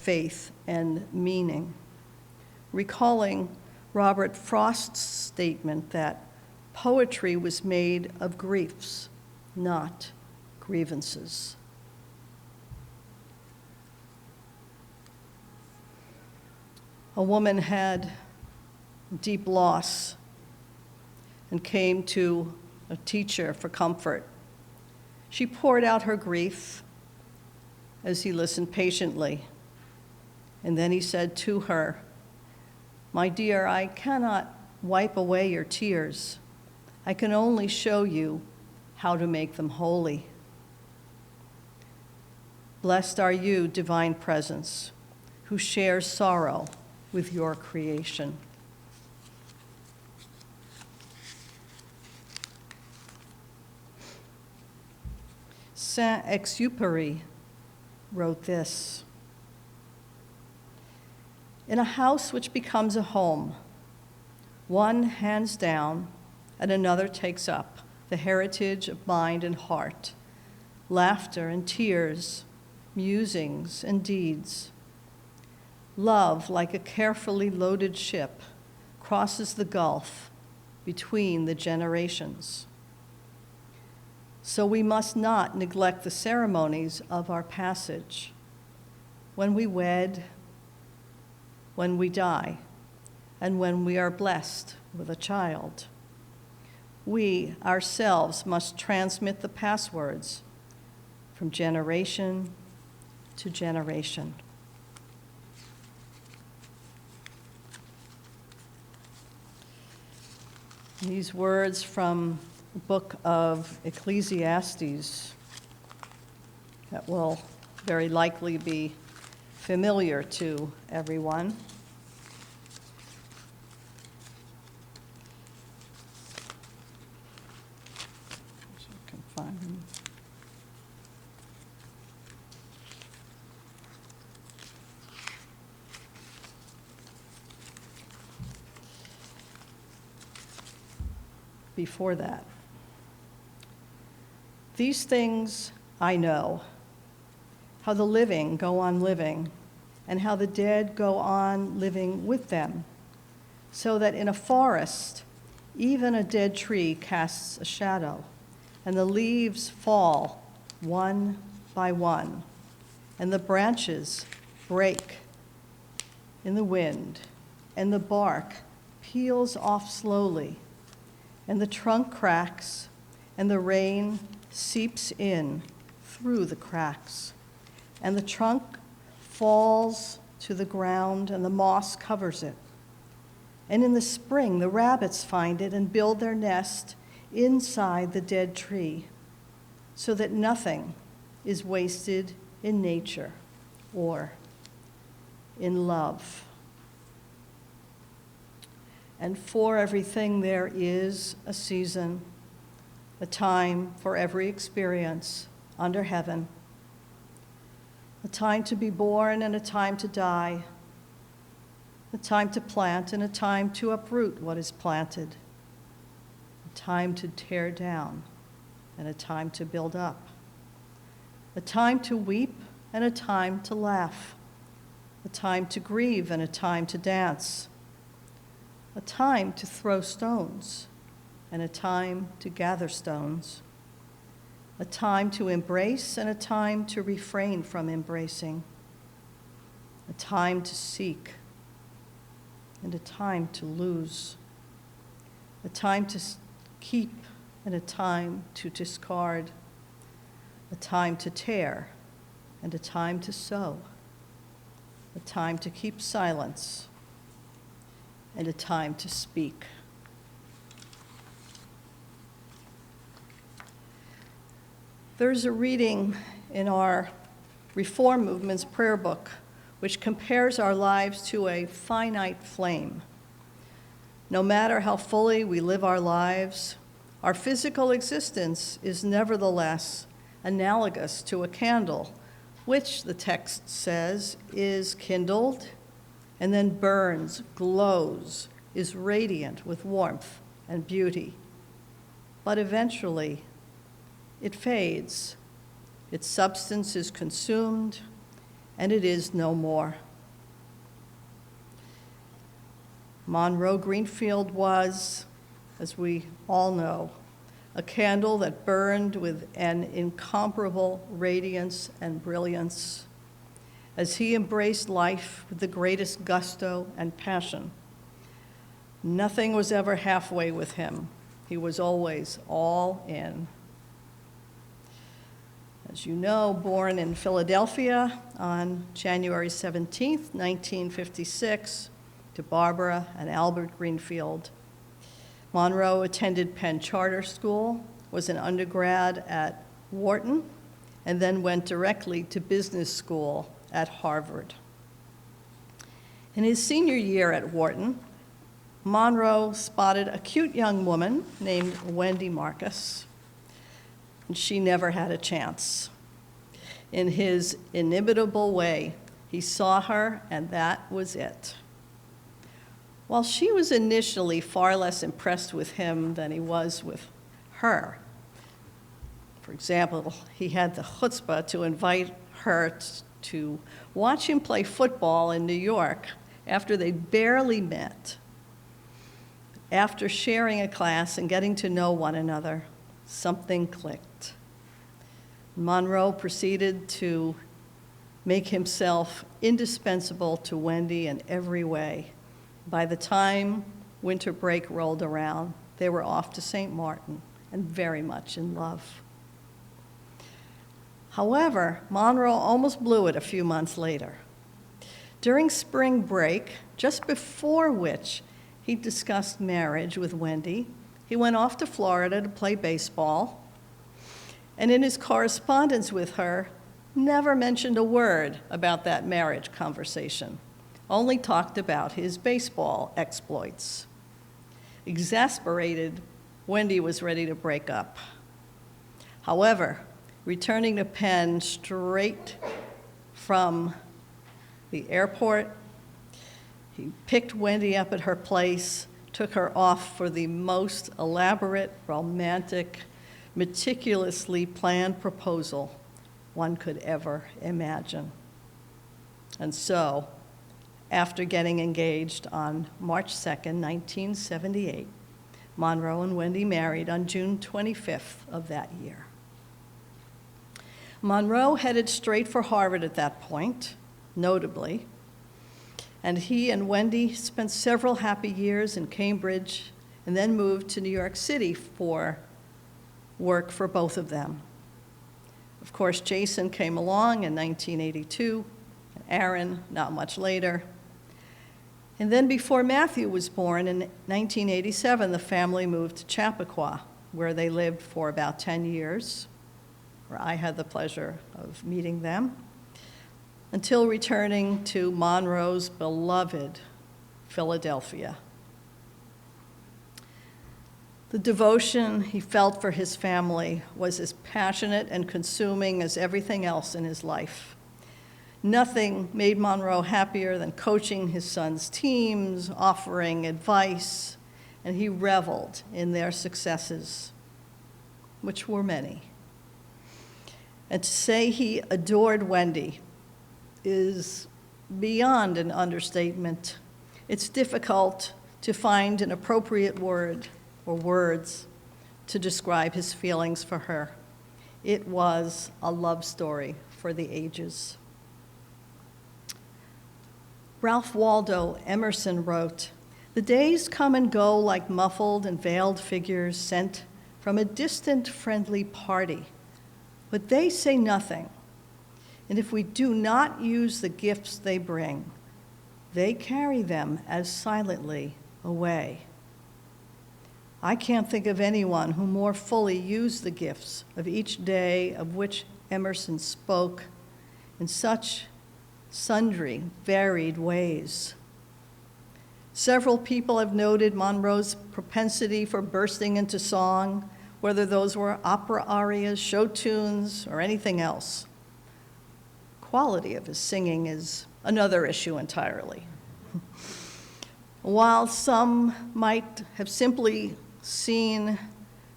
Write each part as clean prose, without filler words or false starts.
faith and meaning, recalling Robert Frost's statement that poetry was made of griefs, not grievances. A woman had deep loss and came to a teacher for comfort. She poured out her grief as he listened patiently. And then he said to her, "My dear, I cannot wipe away your tears. I can only show you how to make them holy. Blessed are you, divine presence, who shares sorrow with your creation." Saint-Exupéry wrote this: "In a house which becomes a home, one hands down and another takes up the heritage of mind and heart, laughter and tears, musings and deeds. Love, like a carefully loaded ship, crosses the gulf between the generations. So we must not neglect the ceremonies of our passage. When we wed, when we die, and when we are blessed with a child, we ourselves must transmit the passwords from generation to generation." These words from the book of Ecclesiastes that will very likely be familiar to everyone. So I can find them. Before that, "These things I know, how the living go on living, and how the dead go on living with them, so that in a forest even a dead tree casts a shadow, and the leaves fall one by one, and the branches break in the wind, and the bark peels off slowly, and the trunk cracks, and the rain seeps in through the cracks, and the trunk falls to the ground, and the moss covers it. And in the spring, the rabbits find it and build their nest inside the dead tree, so that nothing is wasted in nature or in love. And for everything there is a season, a time for every experience under heaven, a time to be born and a time to die, a time to plant and a time to uproot what is planted, a time to tear down and a time to build up, a time to weep and a time to laugh, a time to grieve and a time to dance, a time to throw stones and a time to gather stones, a time to embrace and a time to refrain from embracing, a time to seek and a time to lose, a time to keep and a time to discard, a time to tear and a time to sow, a time to keep silence and a time to speak." There's a reading in our Reform Movement's prayer book which compares our lives to a finite flame. No matter how fully we live our lives, our physical existence is nevertheless analogous to a candle, which, the text says, is kindled and then burns, glows, is radiant with warmth and beauty. But eventually, it fades, its substance is consumed, and it is no more. Monroe Greenfield was, as we all know, a candle that burned with an incomparable radiance and brilliance as he embraced life with the greatest gusto and passion. Nothing was ever halfway with him. He was always all in. As you know, born in Philadelphia on January 17th, 1956, to Barbara and Albert Greenfield, Monroe attended Penn Charter School, was an undergrad at Wharton, and then went directly to business school at Harvard. In his senior year at Wharton, Monroe spotted a cute young woman named Wendy Marcus, and she never had a chance. In his inimitable way, he saw her, and that was it. While she was initially far less impressed with him than he was with her, for example, he had the chutzpah to invite her to watch him play football in New York after they barely met. After sharing a class and getting to know one another, something clicked. Monroe proceeded to make himself indispensable to Wendy in every way. By the time winter break rolled around, they were off to St. Martin and very much in love. However, Monroe almost blew it a few months later. During spring break, just before which he discussed marriage with Wendy, he went off to Florida to play baseball, and in his correspondence with her, never mentioned a word about that marriage conversation, only talked about his baseball exploits. Exasperated, Wendy was ready to break up. However, returning to Penn straight from the airport, he picked Wendy up at her place, took her off for the most elaborate, romantic, meticulously planned proposal one could ever imagine. And so, after getting engaged on March 2nd, 1978, Monroe and Wendy married on June 25th of that year. Monroe headed straight for Harvard at that point, notably, and he and Wendy spent several happy years in Cambridge and then moved to New York City for work for both of them. Of course, Jason came along in 1982, and Aaron not much later. And then before Matthew was born in 1987, the family moved to Chappaqua, where they lived for about 10 years, where I had the pleasure of meeting them, until returning to Monroe's beloved Philadelphia. The devotion he felt for his family was as passionate and consuming as everything else in his life. Nothing made Monroe happier than coaching his son's teams, offering advice, and he reveled in their successes, which were many. And to say he adored Wendy is beyond an understatement. It's difficult to find an appropriate word or words to describe his feelings for her. It was a love story for the ages. Ralph Waldo Emerson wrote, "The days come and go like muffled and veiled figures sent from a distant friendly party, but they say nothing. And if we do not use the gifts they bring, they carry them as silently away." I can't think of anyone who more fully used the gifts of each day of which Emerson spoke in such sundry, varied ways. Several people have noted Monroe's propensity for bursting into song, whether those were opera arias, show tunes, or anything else. Quality of his singing is another issue entirely. While some might have simply seen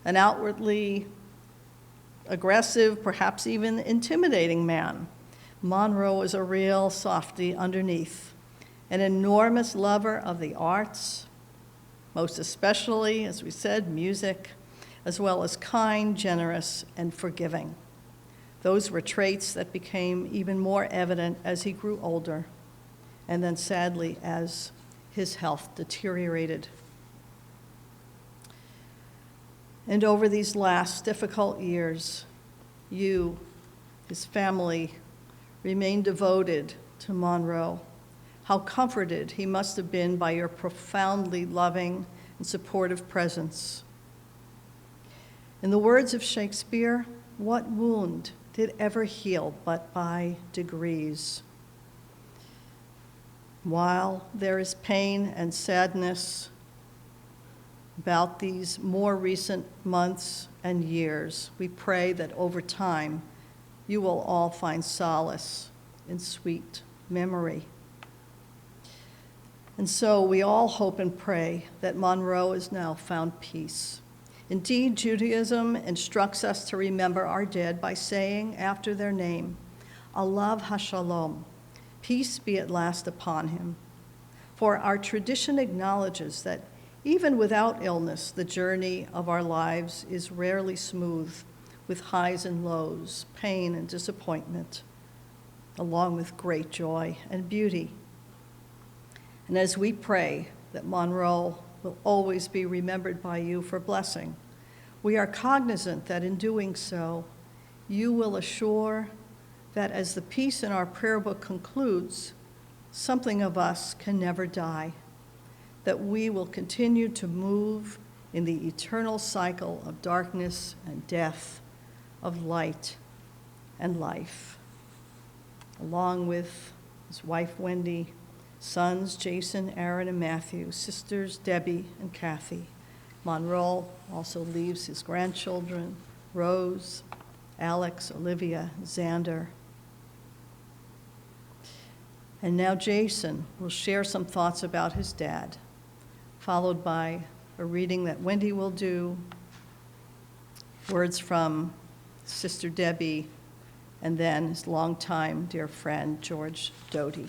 an outwardly aggressive, perhaps even intimidating man, Monroe was a real softy underneath, an enormous lover of the arts, most especially, as we said, music, as well as kind, generous, and forgiving. Those were traits that became even more evident as he grew older, and then sadly as his health deteriorated. And over these last difficult years, you, his family, remained devoted to Monroe. How comforted he must have been by your profoundly loving and supportive presence. In the words of Shakespeare, what wound did ever heal but by degrees? While there is pain and sadness about these more recent months and years, we pray that over time you will all find solace in sweet memory. And so we all hope and pray that Monroe has now found peace. Indeed, Judaism instructs us to remember our dead by saying after their name, Alav HaShalom, peace be at last upon him. For our tradition acknowledges that even without illness, the journey of our lives is rarely smooth, with highs and lows, pain and disappointment, along with great joy and beauty. And as we pray that Monroe will always be remembered by you for blessing, we are cognizant that in doing so, you will assure that as the piece in our prayer book concludes, something of us can never die, that we will continue to move in the eternal cycle of darkness and death, of light and life. Along with his wife, Wendy, sons, Jason, Aaron, and Matthew, sisters, Debbie and Kathy. Monroe also leaves his grandchildren, Rose, Alex, Olivia, Xander. And now Jason will share some thoughts about his dad, followed by a reading that Wendy will do, words from Sister Debbie, and then his longtime dear friend, George Doty.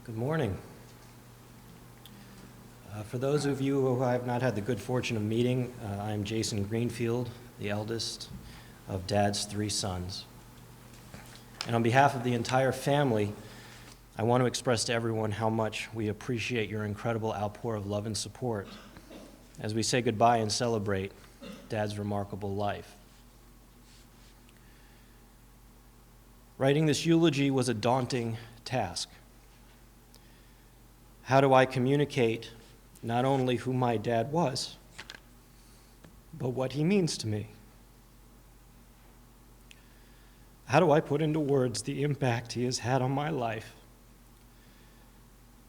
Good morning. For those of you who I have not had the good fortune of meeting, I'm Jason Greenfield, the eldest of Dad's 3 sons. And on behalf of the entire family, I want to express to everyone how much we appreciate your incredible outpour of love and support as we say goodbye and celebrate Dad's remarkable life. Writing this eulogy was a daunting task. How do I communicate not only who my dad was, but what he means to me? How do I put into words the impact he has had on my life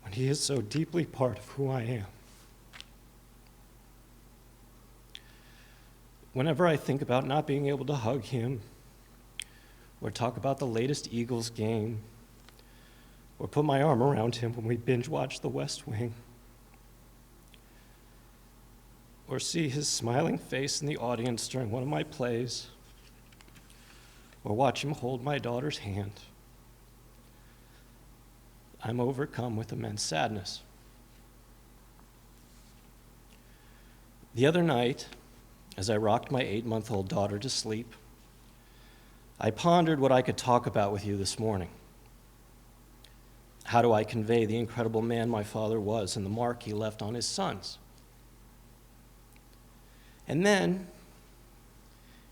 when he is so deeply part of who I am? Whenever I think about not being able to hug him, or talk about the latest Eagles game, or put my arm around him when we binge watch The West Wing, or see his smiling face in the audience during one of my plays, or watch him hold my daughter's hand, I'm overcome with immense sadness. The other night, as I rocked my 8-month-old daughter to sleep, I pondered what I could talk about with you this morning. How do I convey the incredible man my father was and the mark he left on his sons? And then,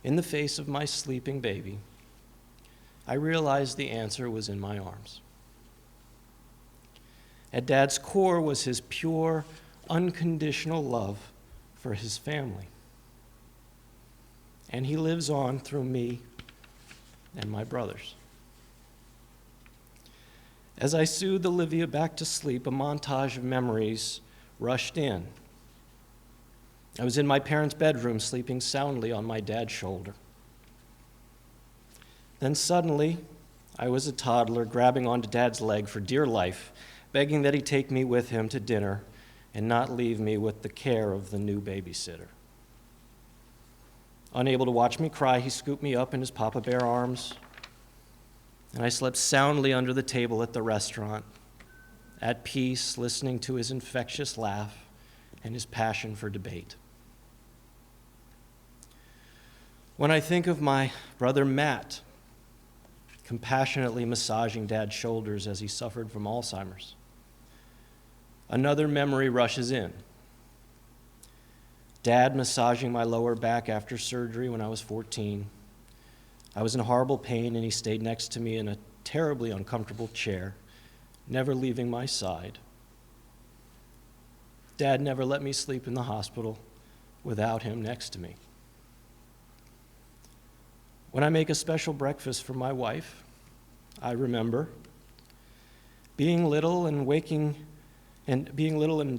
in the face of my sleeping baby, I realized the answer was in my arms. At Dad's core was his pure, unconditional love for his family. And he lives on through me and my brothers. As I soothed Olivia back to sleep, a montage of memories rushed in. I was in my parents' bedroom, sleeping soundly on my dad's shoulder. Then suddenly, I was a toddler grabbing onto Dad's leg for dear life, begging that he take me with him to dinner and not leave me with the care of the new babysitter. Unable to watch me cry, he scooped me up in his Papa Bear arms, and I slept soundly under the table at the restaurant, at peace, listening to his infectious laugh and his passion for debate. When I think of my brother Matt compassionately massaging Dad's shoulders as he suffered from Alzheimer's, another memory rushes in. Dad massaging my lower back after surgery when I was 14. I was in horrible pain, and he stayed next to me in a terribly uncomfortable chair, never leaving my side. Dad never let me sleep in the hospital without him next to me. When I make a special breakfast for my wife, I remember being little and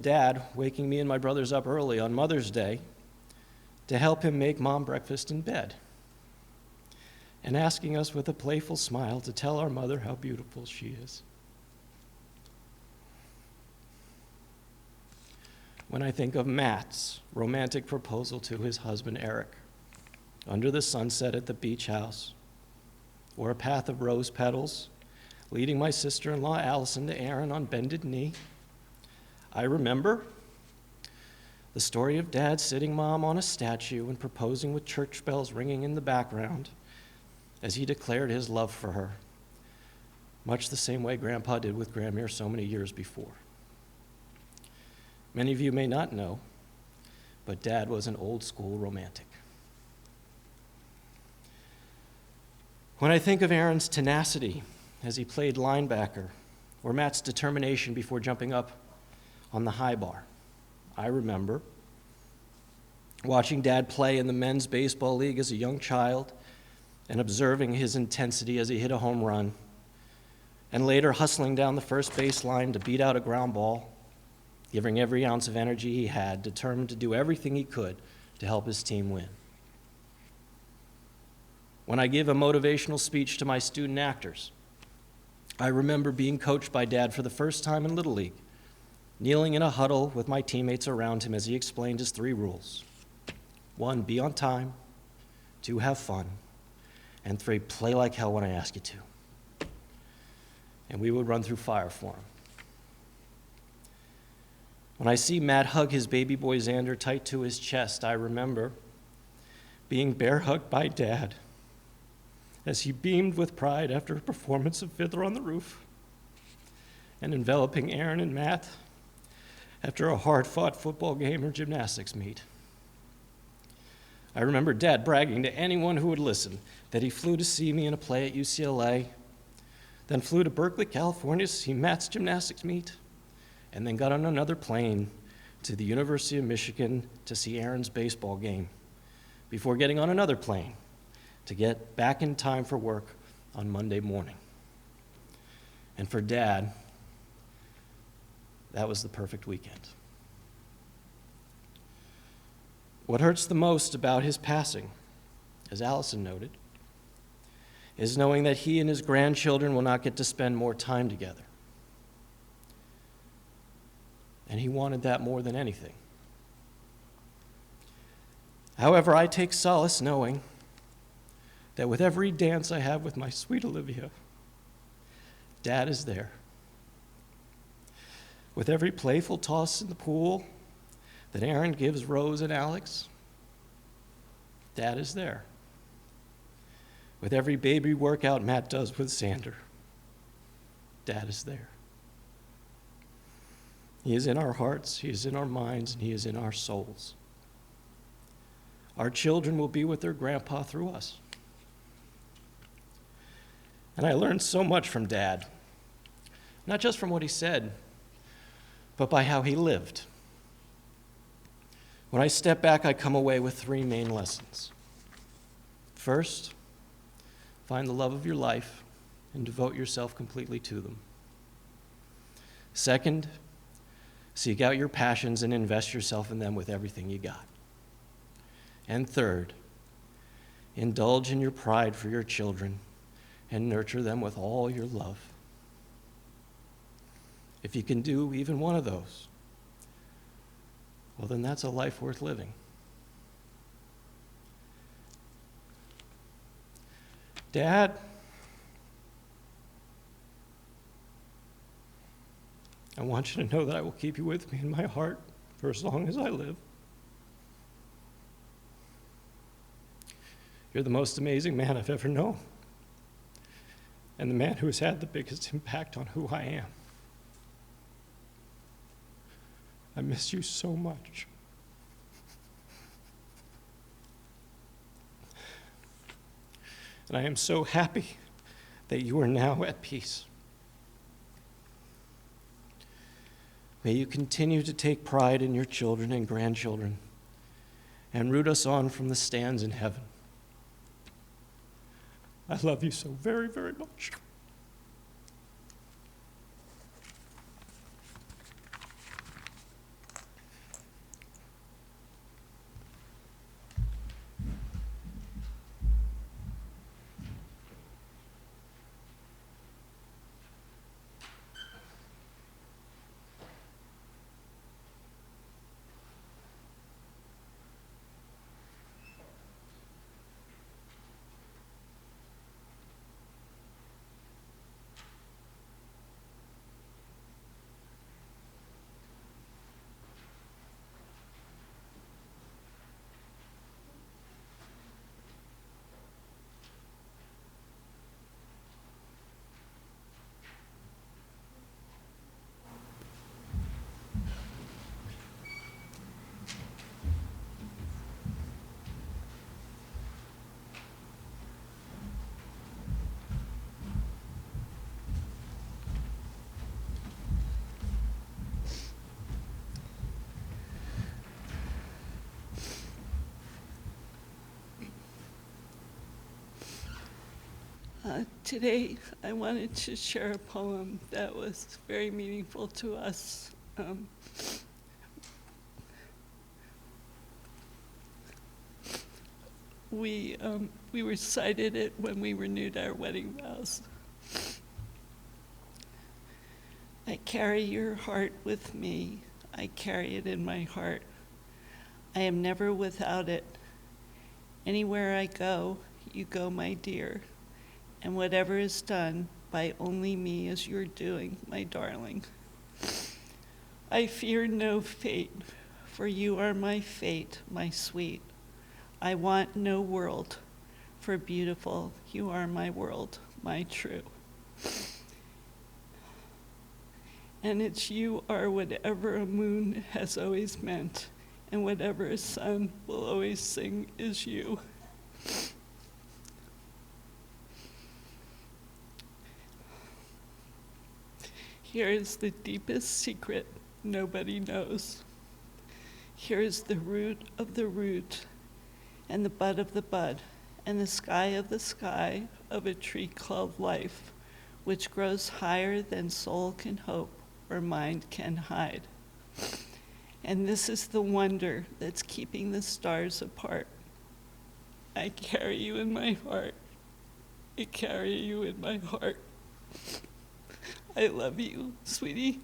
Dad waking me and my brothers up early on Mother's Day to help him make Mom breakfast in bed, and asking us with a playful smile to tell our mother how beautiful she is. When I think of Matt's romantic proposal to his husband Eric under the sunset at the beach house, or a path of rose petals leading my sister-in-law Allison to Aaron on bended knee, I remember the story of Dad sitting Mom on a statue and proposing with church bells ringing in the background as he declared his love for her, much the same way Grandpa did with Grandmere so many years before. Many of you may not know, but Dad was an old-school romantic. When I think of Aaron's tenacity as he played linebacker, or Matt's determination before jumping up on the high bar, I remember watching Dad play in the men's baseball league as a young child and observing his intensity as he hit a home run, and later hustling down the first base line to beat out a ground ball, giving every ounce of energy he had, determined to do everything he could to help his team win. When I give a motivational speech to my student actors, I remember being coached by Dad for the first time in Little League, kneeling in a huddle with my teammates around him as he explained his 3 rules. 1, be on time. 2, have fun. And 3, play like hell when I ask you to. And we would run through fire for him. When I see Matt hug his baby boy Xander tight to his chest, I remember being bear hugged by Dad as he beamed with pride after a performance of Fiddler on the Roof, and enveloping Aaron and Matt after a hard-fought football game or gymnastics meet. I remember Dad bragging to anyone who would listen that he flew to see me in a play at UCLA, then flew to Berkeley, California to see Matt's gymnastics meet, and then got on another plane to the University of Michigan to see Aaron's baseball game, before getting on another plane to get back in time for work on Monday morning. And for Dad, that was the perfect weekend. What hurts the most about his passing, as Allison noted, is knowing that he and his grandchildren will not get to spend more time together. And he wanted that more than anything. However, I take solace knowing that with every dance I have with my sweet Olivia, Dad is there. With every playful toss in the pool that Aaron gives Rose and Alex, Dad is there. With every baby workout Matt does with Xander, Dad is there. He is in our hearts, he is in our minds, and he is in our souls. Our children will be with their grandpa through us. And I learned so much from Dad, not just from what he said, but by how he lived. When I step back, I come away with three main lessons. First, find the love of your life and devote yourself completely to them. Second, seek out your passions and invest yourself in them with everything you got. And third, indulge in your pride for your children and nurture them with all your love. If you can do even one of those, well, then that's a life worth living. Dad, I want you to know that I will keep you with me in my heart for as long as I live. You're the most amazing man I've ever known, and the man who has had the biggest impact on who I am. I miss you so much. And I am so happy that you are now at peace. May you continue to take pride in your children and grandchildren and root us on from the stands in heaven. I love you so very, very much. Today, I wanted to share a poem that was very meaningful to us. We recited it when we renewed our wedding vows. I carry your heart with me. I carry it in my heart. I am never without it. Anywhere I go, you go, my dear. And whatever is done by only me is your doing, my darling. I fear no fate, for you are my fate, my sweet. I want no world, for beautiful, you are my world, my true. And it's you are whatever a moon has always meant, and whatever a sun will always sing is you. Here is the deepest secret nobody knows. Here is the root of the root, and the bud of the bud, and the sky of the sky of a tree called life, which grows higher than soul can hope or mind can hide. And this is the wonder that's keeping the stars apart. I carry you in my heart. I carry you in my heart. I love you, sweetie.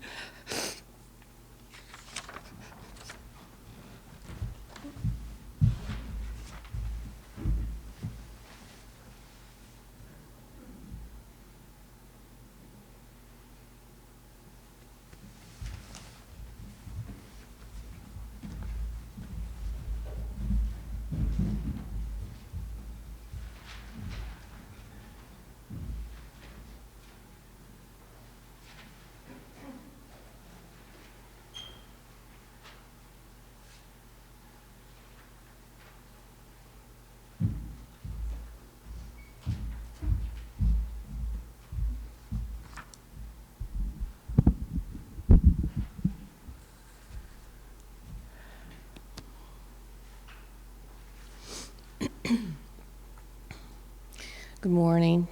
Good morning.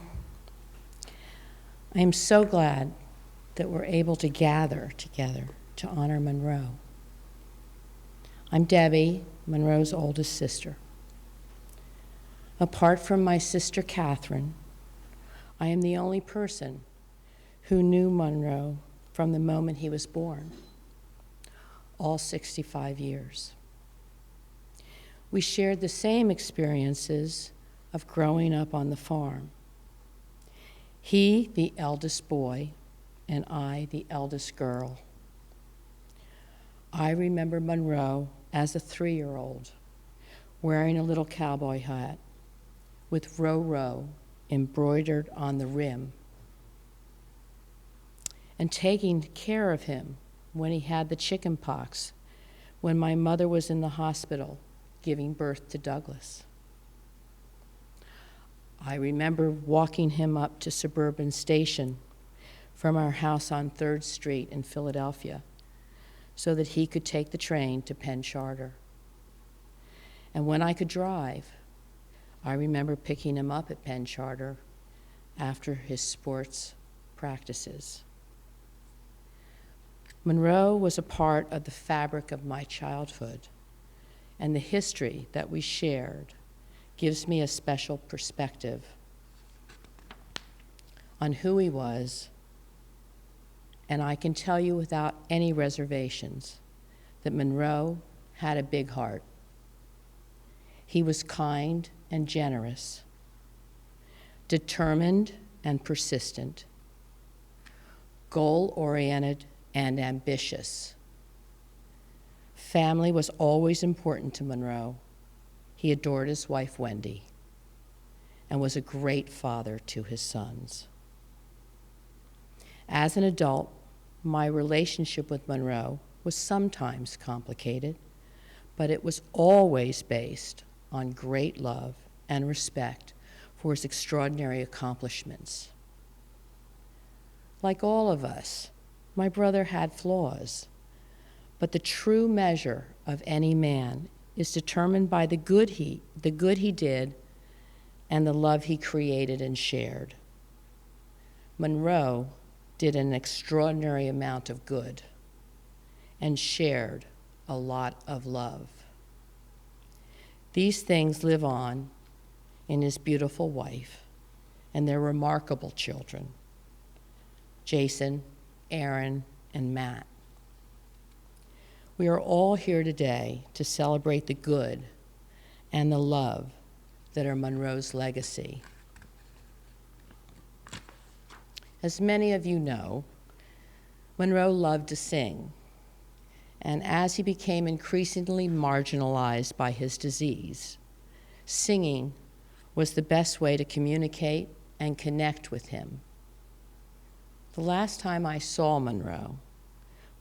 I am so glad that we're able to gather together to honor Monroe. I'm Debbie, Monroe's oldest sister. Apart from my sister Catherine, I am the only person who knew Monroe from the moment he was born, all 65 years. We shared the same experiences of growing up on the farm. He, the eldest boy, and I, the eldest girl. I remember Monroe as a 3-year-old, wearing a little cowboy hat with "Row, row" embroidered on the rim, and taking care of him when he had the chicken pox, when my mother was in the hospital giving birth to Douglas. I remember walking him up to Suburban Station from our house on 3rd Street in Philadelphia so that he could take the train to Penn Charter. And when I could drive, I remember picking him up at Penn Charter after his sports practices. Monroe was a part of the fabric of my childhood, and the history that we shared gives me a special perspective on who he was, and I can tell you without any reservations that Monroe had a big heart. He was kind and generous, determined and persistent, goal-oriented and ambitious. Family was always important to Monroe. He adored his wife, Wendy, and was a great father to his sons. As an adult, my relationship with Monroe was sometimes complicated, but it was always based on great love and respect for his extraordinary accomplishments. Like all of us, my brother had flaws, but the true measure of any man is determined by the good he did and the love he created and shared. Monroe did an extraordinary amount of good and shared a lot of love. These things live on in his beautiful wife and their remarkable children, Jason, Aaron, and Matt. We are all here today to celebrate the good and the love that are Monroe's legacy. As many of you know, Monroe loved to sing, and as he became increasingly marginalized by his disease, singing was the best way to communicate and connect with him. The last time I saw Monroe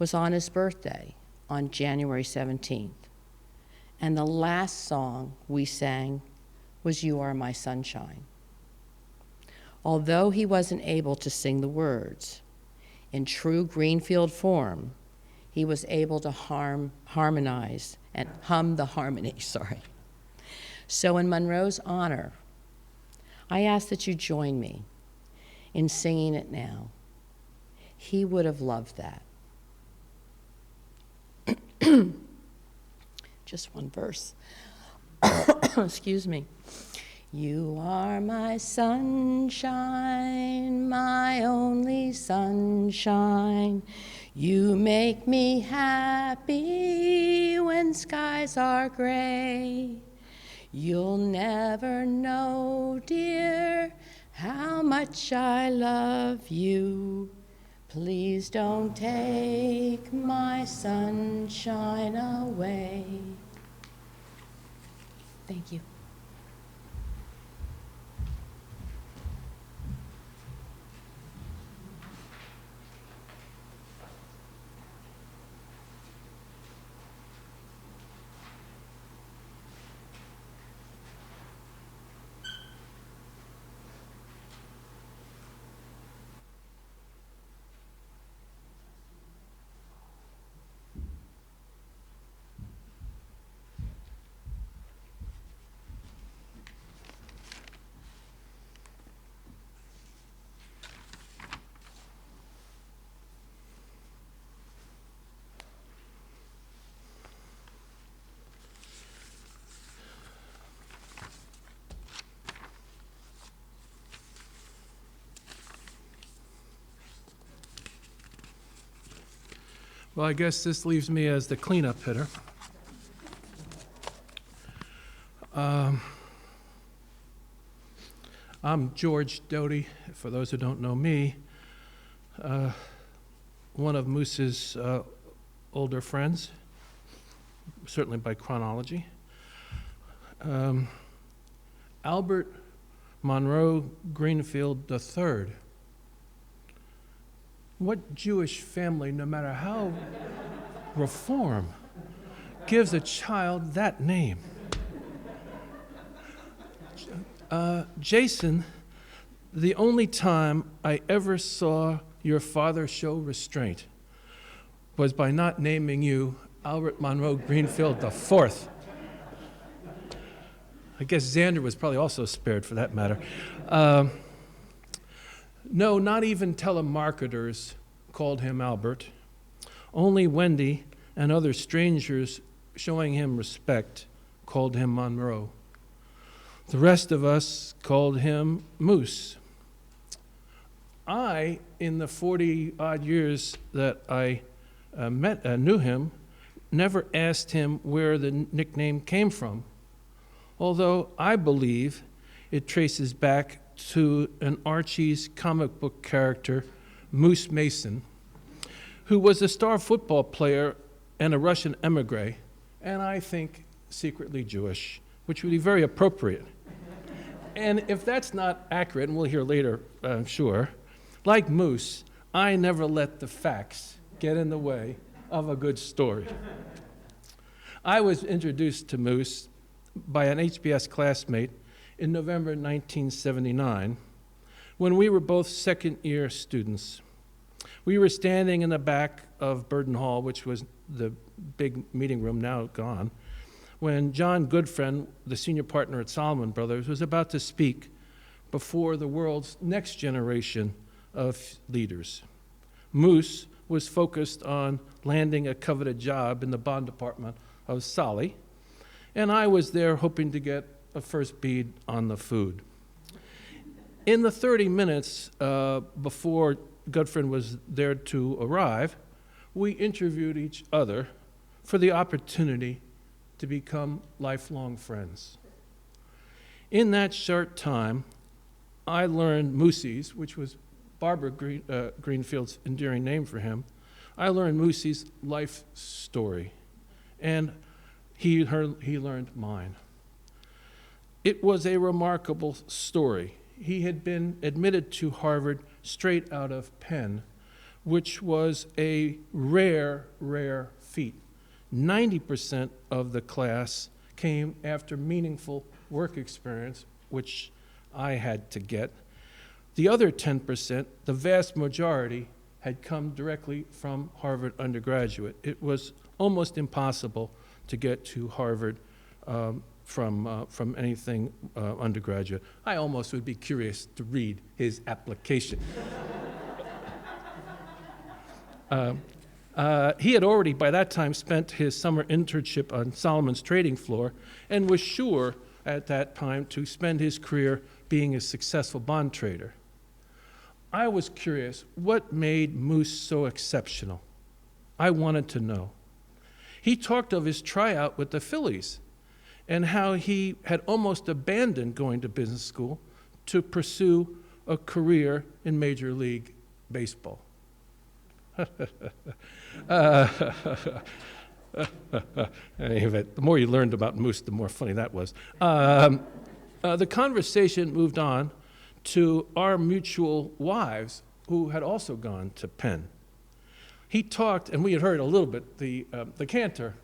was on his birthday on January 17th, and the last song we sang was "You Are My Sunshine." Although he wasn't able to sing the words, in true Greenfield form, he was able to harmonize and hum the harmony, So in Monroe's honor, I ask that you join me in singing it now. He would have loved that. Just one verse. Excuse me. You are my sunshine, my only sunshine. You make me happy when skies are gray. You'll never know, dear, how much I love you. Please don't take my sunshine away. Thank you. Well, I guess this leaves me as the cleanup hitter. I'm George Doty, for those who don't know me, one of Moose's older friends, certainly by chronology. Albert Monroe Greenfield III. What Jewish family, no matter how reform, gives a child that name? Jason, the only time I ever saw your father show restraint was by not naming you Albert Monroe Greenfield IV. I guess Xander was probably also spared for that matter. No, not even telemarketers called him Albert. Only Wendy and other strangers showing him respect called him Monroe. The rest of us called him Moose. I, in the 40-odd years that I knew him, never asked him where the nickname came from, although I believe it traces back to an Archie's comic book character, Moose Mason, who was a star football player and a Russian emigre, and I think secretly Jewish, which would be very appropriate. And if that's not accurate, and we'll hear later, I'm sure, like Moose, I never let the facts get in the way of a good story. I was introduced to Moose by an HBS classmate in November 1979, when we were both second-year students. We were standing in the back of Burden Hall, which was the big meeting room, now gone, when John Goodfriend, the senior partner at Solomon Brothers, was about to speak before the world's next generation of leaders. Moose was focused on landing a coveted job in the bond department of Solly, and I was there hoping to get a first bead on the food. In the 30 minutes before Goodfriend was there to arrive, we interviewed each other for the opportunity to become lifelong friends. In that short time, I learned Moosey's, which was Barbara Greenfield's endearing name for him. I learned Moosey's life story, and he learned mine. It was a remarkable story. He had been admitted to Harvard straight out of Penn, which was a rare, rare feat. 90% of the class came after meaningful work experience, which I had to get. The other 10%, the vast majority, had come directly from Harvard undergraduate. It was almost impossible to get to Harvard from anything undergraduate. I almost would be curious to read his application. He had already, by that time, spent his summer internship on Solomon's trading floor and was sure at that time to spend his career being a successful bond trader. I was curious, what made Moose so exceptional? I wanted to know. He talked of his tryout with the Phillies and how he had almost abandoned going to business school to pursue a career in Major League Baseball. Anyway, the more you learned about Moose, the more funny that was. The conversation moved on to our mutual wives who had also gone to Penn. He talked, and we had heard a little bit, the cantor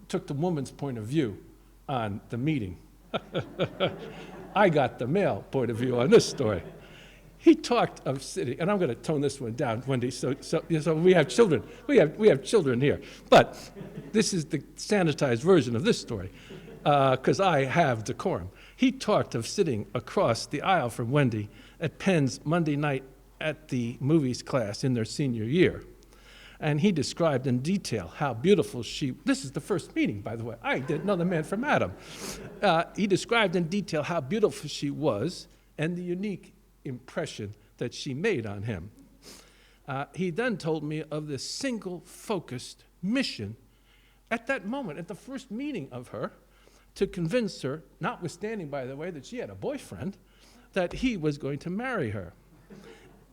took the woman's point of view on the meeting. I got the male point of view on this story. He talked of sitting, and I'm going to tone this one down, Wendy, so we have children. We have children here. But this is the sanitized version of this story, because I have decorum. He talked of sitting across the aisle from Wendy at Penn's Monday night at the movies class in their senior year. And he described in detail how beautiful this is the first meeting, by the way. I didn't know the man from Adam. He described in detail how beautiful she was and the unique impression that she made on him. he then told me of this single-focused mission at that moment, at the first meeting of her, to convince her, notwithstanding, by the way, that she had a boyfriend, that he was going to marry her.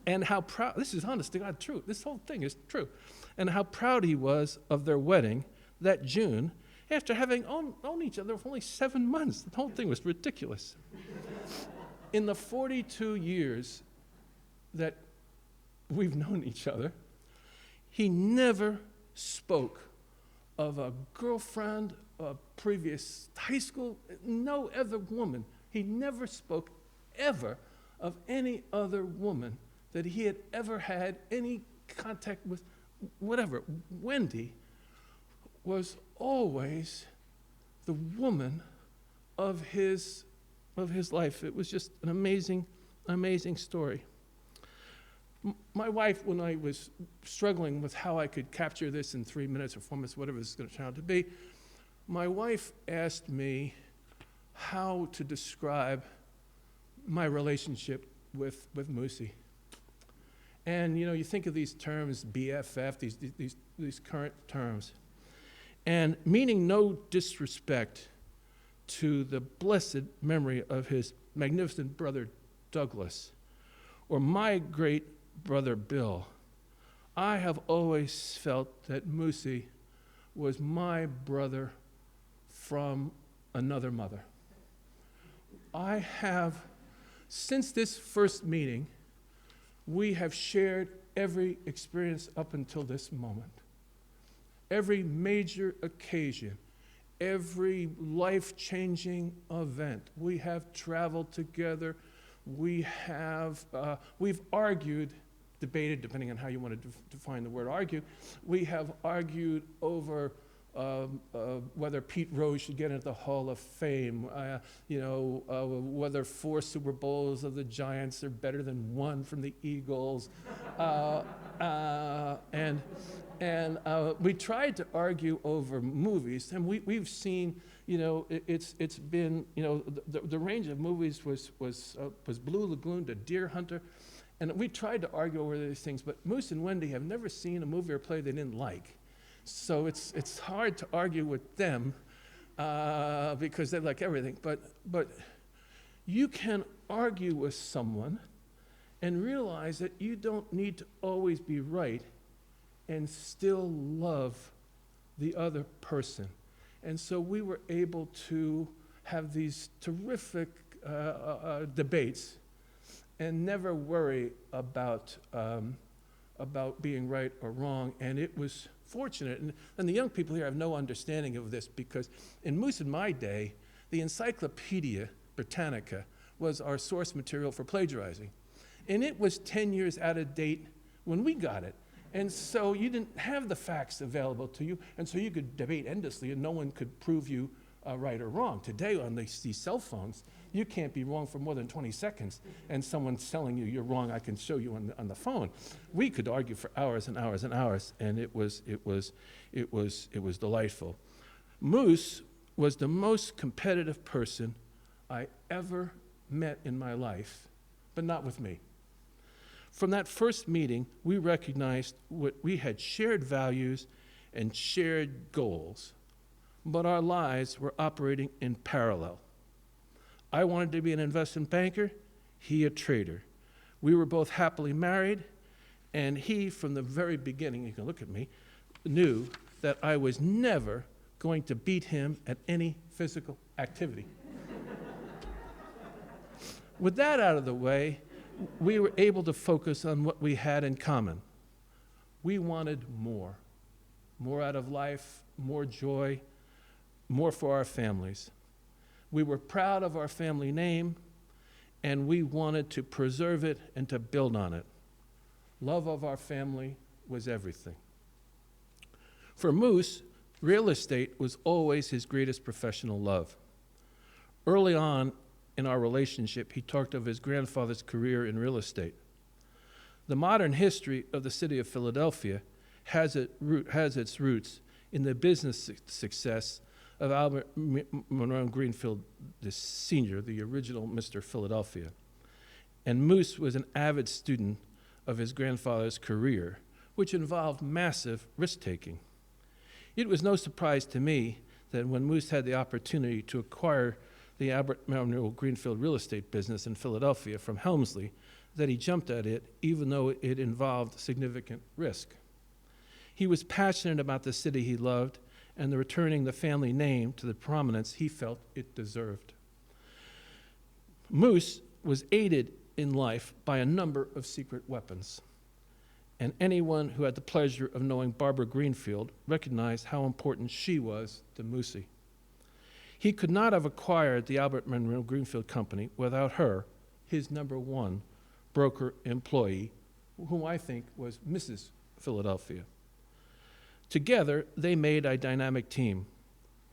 And how proud, this is honest to God true, this whole thing is true, and how proud he was of their wedding that June, after having known each other for only 7 months. The whole thing was ridiculous. In the 42 years that we've known each other, he never spoke of a girlfriend, a previous high school, no other woman. He never spoke ever of any other woman that he had ever had any contact with, whatever. Wendy was always the woman of his life. It was just an amazing story. My wife, when I was struggling with how I could capture this in 3 minutes or 4 minutes, whatever this is going to turn out to be, my wife asked me how to describe my relationship with Moosey. And you think of these terms, BFF, these current terms, and meaning no disrespect to the blessed memory of his magnificent brother Douglas, or my great brother Bill, I have always felt that Moosey was my brother from another mother. I have, since this first meeting, we have shared every experience up until this moment. Every major occasion, every life-changing event. We have traveled together. We've argued, debated, depending on how you want to define the word argue. We have argued over whether Pete Rose should get into the Hall of Fame, whether 4 Super Bowls of the Giants are better than 1 from the Eagles. And we tried to argue over movies, and we've seen, it's been, the range of movies was Blue Lagoon to Deer Hunter, and we tried to argue over these things, but Moose and Wendy have never seen a movie or play they didn't like. So it's hard to argue with them because they like everything. But you can argue with someone and realize that you don't need to always be right and still love the other person. And so we were able to have these terrific debates and never worry about being right or wrong. And it was fortunate. And the young people here have no understanding of this because in Moose and my day, the Encyclopedia Britannica was our source material for plagiarizing. And it was 10 years out of date when we got it. And so you didn't have the facts available to you, and so you could debate endlessly, and no one could prove you right or wrong. Today, on these cell phones, you can't be wrong for more than 20 seconds, and someone's telling you you're wrong, I can show you on the phone. We could argue for hours and hours and hours, and it was delightful. Moose was the most competitive person I ever met in my life, but not with me. From that first meeting, we recognized we had shared values and shared goals, but our lives were operating in parallel. I wanted to be an investment banker, he a trader. We were both happily married, and he, from the very beginning, you can look at me, knew that I was never going to beat him at any physical activity. With that out of the way, we were able to focus on what we had in common. We wanted more out of life, more joy, more for our families. We were proud of our family name, and we wanted to preserve it and to build on it. Love of our family was everything. For Moose, real estate was always his greatest professional love. Early on in our relationship, he talked of his grandfather's career in real estate. The modern history of the city of Philadelphia has its roots in the business success of Albert Monroe Greenfield, the senior, the original Mr. Philadelphia. And Moose was an avid student of his grandfather's career, which involved massive risk-taking. It was no surprise to me that when Moose had the opportunity to acquire the Albert Memorial Greenfield real estate business in Philadelphia from Helmsley, that he jumped at it, even though it involved significant risk. He was passionate about the city he loved and returning the family name to the prominence he felt it deserved. Moose was aided in life by a number of secret weapons, and anyone who had the pleasure of knowing Barbara Greenfield recognized how important she was to Moosey. He could not have acquired the Albert Monroe Greenfield Company without her, his number one broker employee, whom I think was Mrs. Philadelphia. Together, they made a dynamic team.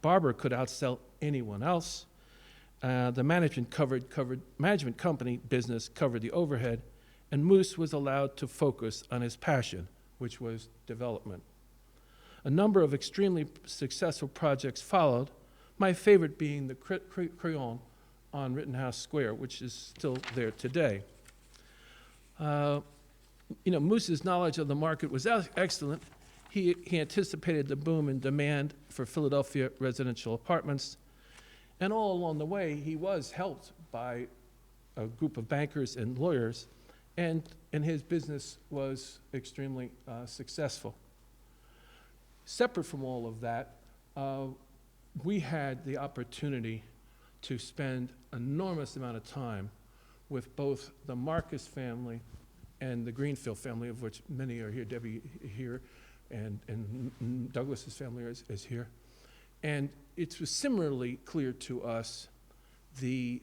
Barbara could outsell anyone else. The management company business covered the overhead, and Moose was allowed to focus on his passion, which was development. A number of extremely successful projects followed, my favorite being the Crayon on Rittenhouse Square, which is still there today. Moose's knowledge of the market was excellent. He anticipated the boom in demand for Philadelphia residential apartments, and all along the way, he was helped by a group of bankers and lawyers, and his business was extremely successful. Separate from all of that, we had the opportunity to spend an enormous amount of time with both the Marcus family and the Greenfield family, of which many are here, Debbie here, and Douglas's family is here. And it was similarly clear to us the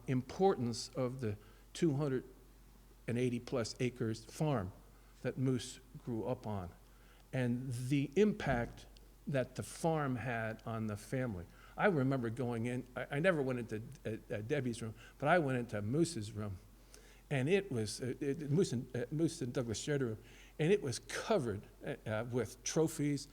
importance of the 280 plus acres farm that Moose grew up on, and the impact that the farm had on the family. I remember going in, I never went into Debbie's room, but I went into Moose's room, and it was, Moose and Douglas shared a room, and it was covered with trophies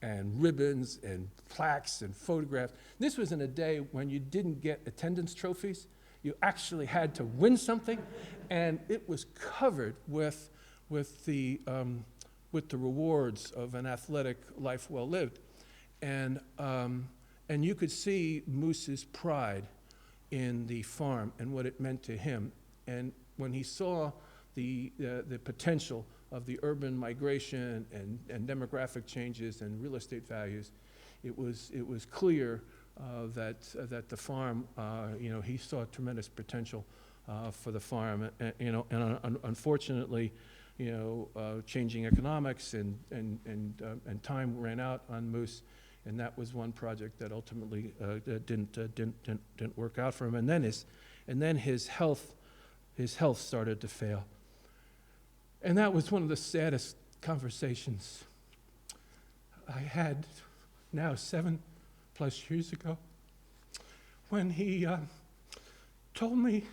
and ribbons and plaques and photographs. This was in a day when you didn't get attendance trophies. You actually had to win something, and it was covered with the rewards of an athletic life well lived. And you could see Moose's pride in the farm and what it meant to him. And when he saw the potential of the urban migration and demographic changes and real estate values, it was clear that the farm, he saw tremendous potential for the farm. And unfortunately, changing economics and time ran out on Moose, and that was one project that ultimately didn't work out for him. And then his health started to fail. And that was one of the saddest conversations I had now 7+ years ago, when he told me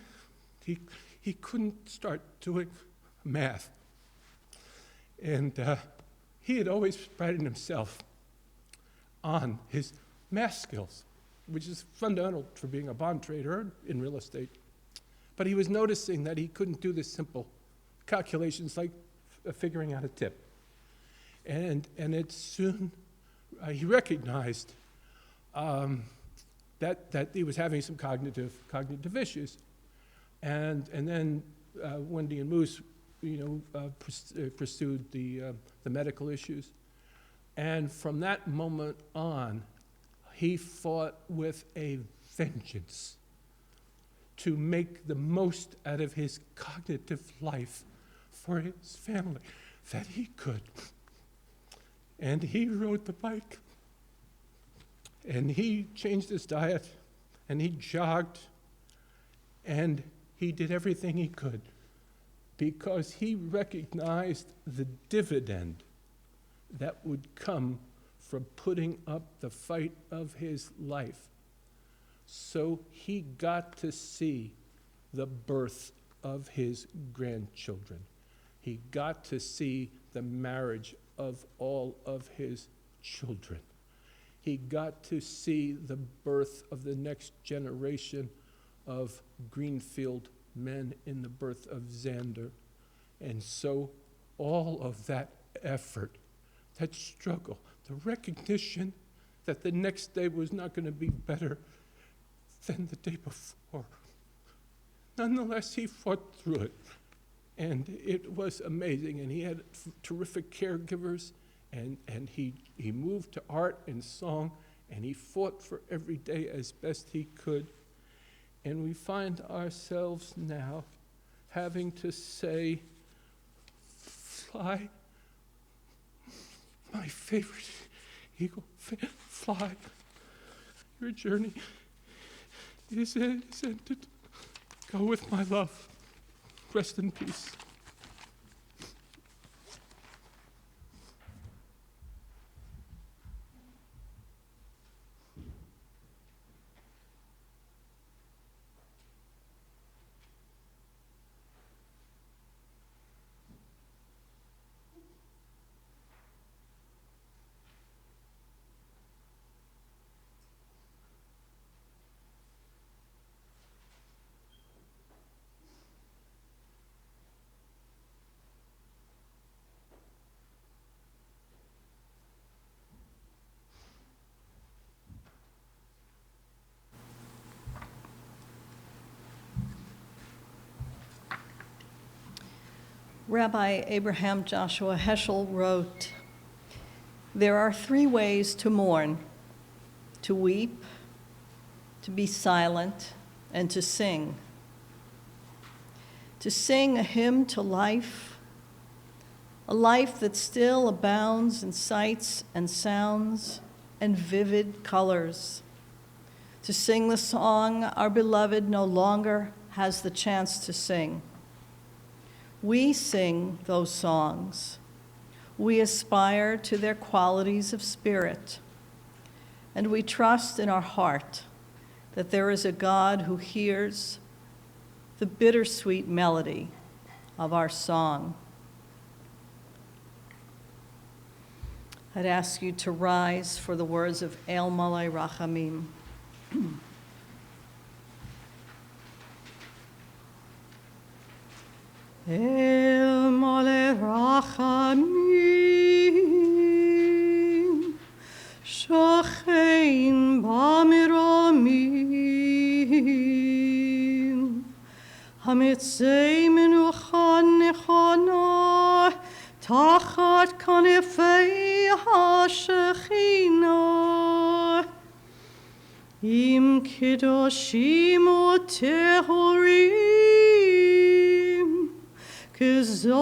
he couldn't start doing math. And he had always prided himself on his math skills, which is fundamental for being a bond trader in real estate. But he was noticing that he couldn't do the simple calculations like figuring out a tip. And it soon, he recognized that he was having some cognitive issues. And then Wendy and Moose, pursued the medical issues. And from that moment on, he fought with a vengeance to make the most out of his cognitive life for his family that he could. And he rode the bike, and he changed his diet, and he jogged, and he did everything he could, because he recognized the dividend that would come from putting up the fight of his life. So he got to see the birth of his grandchildren. He got to see the marriage of all of his children. He got to see the birth of the next generation of Greenfield men in the birth of Xander. And so all of that effort, that struggle, the recognition that the next day was not going to be better than the day before. Nonetheless, he fought through it, and it was amazing. And he had terrific caregivers, and he moved to art and song, and he fought for every day as best he could. And we find ourselves now having to say, fly, my favorite eagle, fly. Your journey is ended. Go with my love. Rest in peace. Rabbi Abraham Joshua Heschel wrote, "There are 3 ways to mourn: to weep, to be silent, and to sing. To sing a hymn to life, a life that still abounds in sights and sounds and vivid colors. To sing the song our beloved no longer has the chance to sing. We sing those songs. We aspire to their qualities of spirit, and we trust in our heart that there is a God who hears the bittersweet melody of our song." I'd ask you to rise for the words of El Malay Rachamim. El Malay Rachamim, Shachein Bamiramim, Hamitzei Menucha Nechana, Tachat Kanefei HaShechina, Im Kedoshim Utehorim, Kizaharikia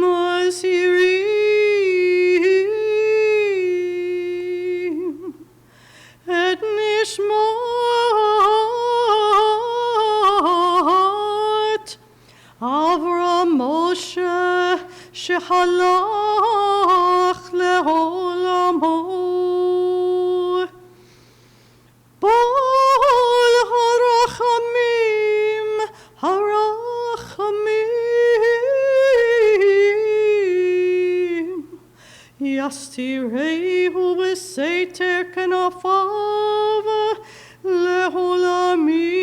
Mazirim, Et Nishmat Avram Moshe Shehalach Leholamo, Bol Harachamim, Harachamim, Yastirehu B'Seiter Kanafav Leholamim,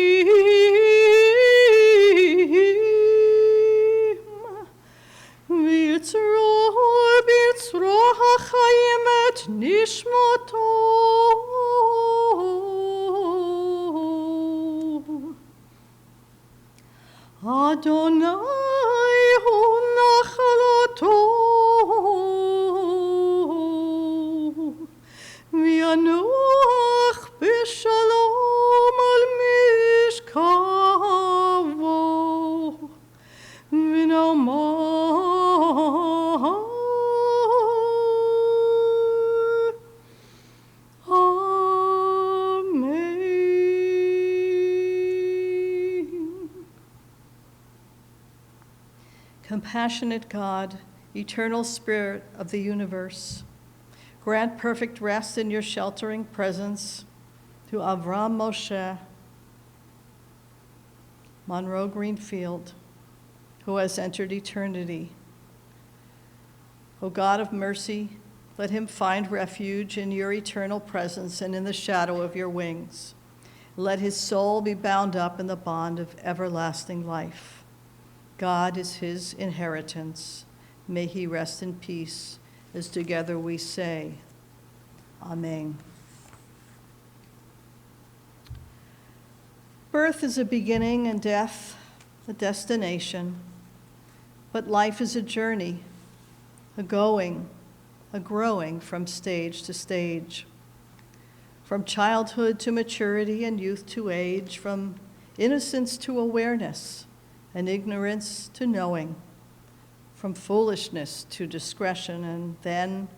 V'yitzroh HaChayim et Nishmato, Adonai hu nachalato, v'yanuach b'shalom al mishkavo, v'nomar Compassionate God, eternal Spirit of the universe, grant perfect rest in your sheltering presence to Avram Moshe, Monroe Greenfield, who has entered eternity. O God of mercy, let him find refuge in your eternal presence and in the shadow of your wings. Let his soul be bound up in the bond of everlasting life. God is his inheritance. May he rest in peace, as together we say, Amen. Birth is a beginning and death a destination, but life is a journey, a going, a growing from stage to stage. From childhood to maturity and youth to age, from innocence to awareness and ignorance to knowing, from foolishness to discretion and then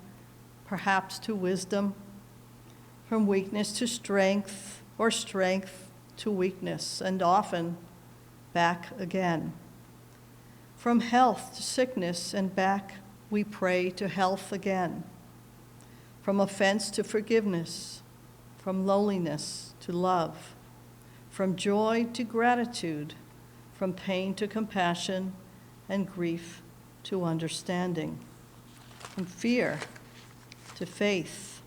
perhaps to wisdom, from weakness to strength or strength to weakness, and often back again. From health to sickness and back we pray to health again. From offense to forgiveness, from loneliness to love, from joy to gratitude, from pain to compassion, and grief to understanding, from fear to faith,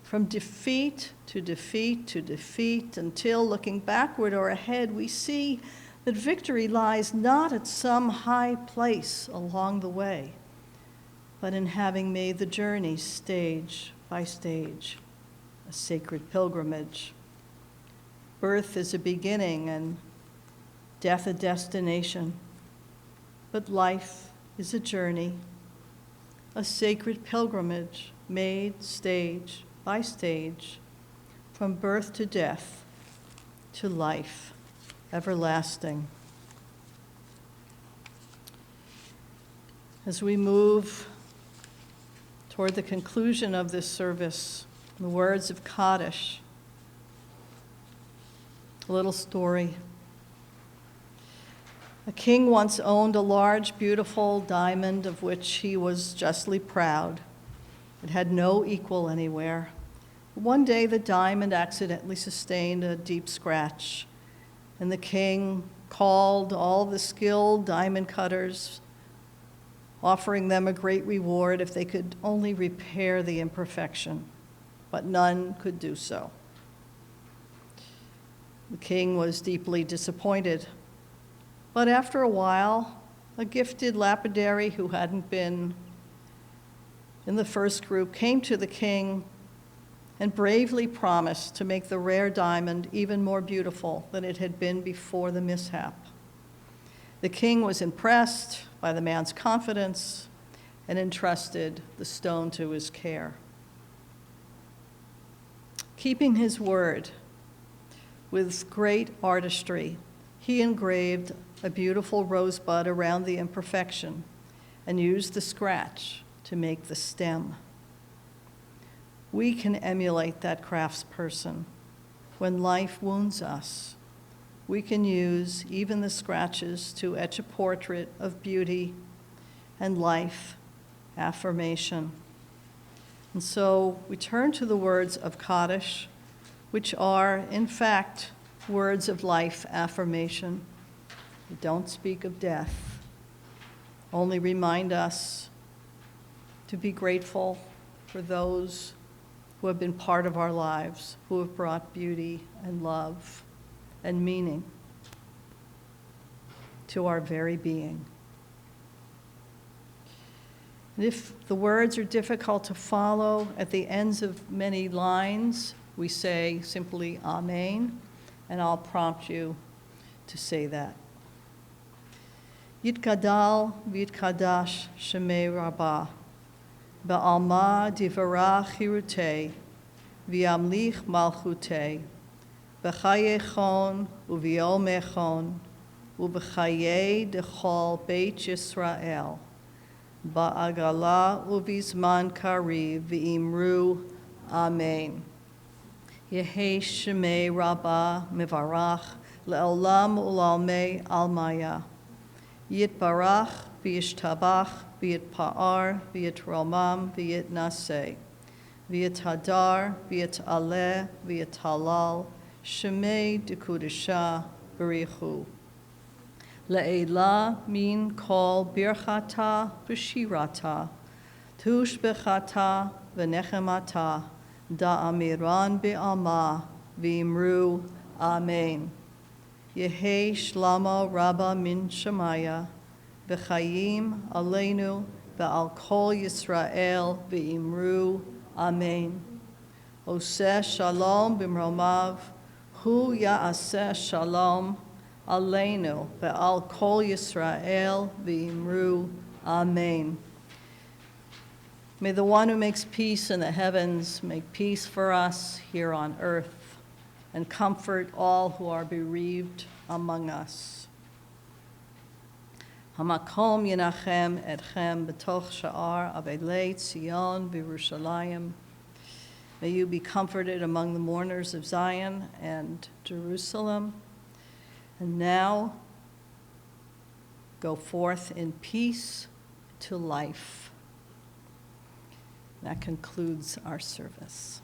from defeat to defeat to defeat, until looking backward or ahead, we see that victory lies not at some high place along the way, but in having made the journey stage by stage, a sacred pilgrimage. Birth is a beginning and death a destination, but life is a journey, a sacred pilgrimage made stage by stage, from birth to death to life everlasting. As we move toward the conclusion of this service, the words of Kaddish, a little story. A king once owned a large, beautiful diamond of which he was justly proud. It had no equal anywhere. One day the diamond accidentally sustained a deep scratch, and the king called all the skilled diamond cutters, offering them a great reward if they could only repair the imperfection, but none could do so. The king was deeply disappointed, but after a while, a gifted lapidary who hadn't been in the first group came to the king and bravely promised to make the rare diamond even more beautiful than it had been before the mishap. The king was impressed by the man's confidence and entrusted the stone to his care. Keeping his word, with great artistry, he engraved a beautiful rosebud around the imperfection and used the scratch to make the stem. We can emulate that craftsperson. When life wounds us, we can use even the scratches to etch a portrait of beauty and life affirmation. And so we turn to the words of Kaddish, which are, in fact, words of life affirmation. They don't speak of death, only remind us to be grateful for those who have been part of our lives, who have brought beauty and love and meaning to our very being. And if the words are difficult to follow, at the ends of many lines, we say simply Amen, and I'll prompt you to say that. Yitkadal v'yitkadash shemei rabbah, ba'alma divara chirutei, v'yamlich malchutei, b'chayechon u'v'yomechon, u'b'chayei dechol beit Yisrael, ba'agala u'v'zman kariv v'imru Amen. Yehi shemei rabbah mivarach le'olam u'lalmei almaya. Yitbarach v'yishtabach v'yitpa'ar v'yitromam v'yitnaseh v'yithadar v'yitaleh v'yitalal shemei dekudesha b'richu. Le'ela min kol birchata v'shirata tushbechata v'nechemata da'amiran be'alma v'imru amen. Yehi shlama rabba min shemaya, v'chayim aleinu v'al kol Yisrael v'imru amen. Oseh shalom b'mromav, hu ya'aseh shalom aleinu v'al kol Yisrael v'imru amen. May the one who makes peace in the heavens make peace for us here on earth and comfort all who are bereaved among us. Hamakom yenachem etchem b'toch sha'ar avelei Tzion v'Yerushalayim. May you be comforted among the mourners of Zion and Jerusalem. And now, go forth in peace to life. That concludes our service.